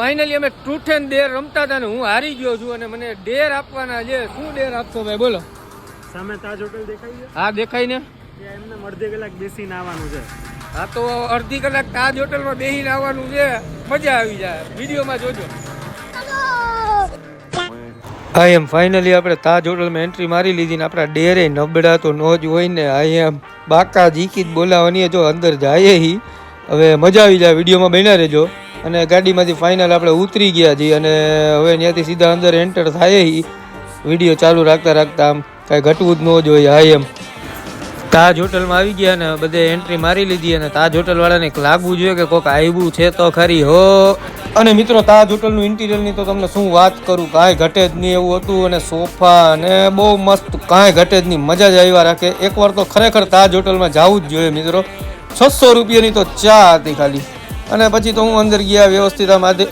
Finally અમે truth and ડેર રમતા હતા ને હું હારી ગયો છું અને મને ડેર આપવાના છે. શું ડેર આપશો ભાઈ બોલો? સામે તાજ હોટલ દેખાય છે? હા દેખાય ને. એમને અડધી કલાક બેસીને આવવાનું છે. હા તો અડધી કલાક તાજ હોટલમાં બેસીને આવવાનું છે. મજા આવી જાય. વિડીયોમાં જોજો. આઈ એમ ફાઇનલી આપણે તાજ હોટલમાં એન્ટ્રી મારી લીધી ને આપણા ડેરે નબળા તો નો જ હોય ને. આઈ એમ બાકા જીકી જ બોલાવવાની જો અંદર જાય હી. હવે મજા આવી જાય. વિડીયોમાં બન્યા રહેજો. અને ગાડીમાંથી ફાઇનલ આપણે ઉતરી ગયા છીએ અને હવે ત્યાંથી સીધા અંદર એન્ટર થાય હી. વિડીયો ચાલુ રાખતા રાખતા આમ કાંઈ ઘટવું જ ન જોઈએ. આઈ એમ તાજ હોટલમાં આવી ગયા ને બધે એન્ટ્રી મારી લીધી અને તાજ હોટલવાળાને લાગવું જોઈએ કે કોઈક આવ્યું છે તો ખરી હો. અને મિત્રો તાજ હોટલનું ઇન્ટિરિયરની તો તમને શું વાત કરું, કાંઈ ઘટે જ નહીં એવું હતું. અને સોફા અને બહુ મસ્ત, કાંઈ ઘટે જ નહીં, મજા જ આવ્યા રાખે. એકવાર તો ખરેખર તાજ હોટલમાં જવું જ જોઈએ મિત્રો. 600 રૂપિયાની તો ચા હતી ખાલી. અને પછી તો હું અંદર ગયા વ્યવસ્થિત આમ આજુ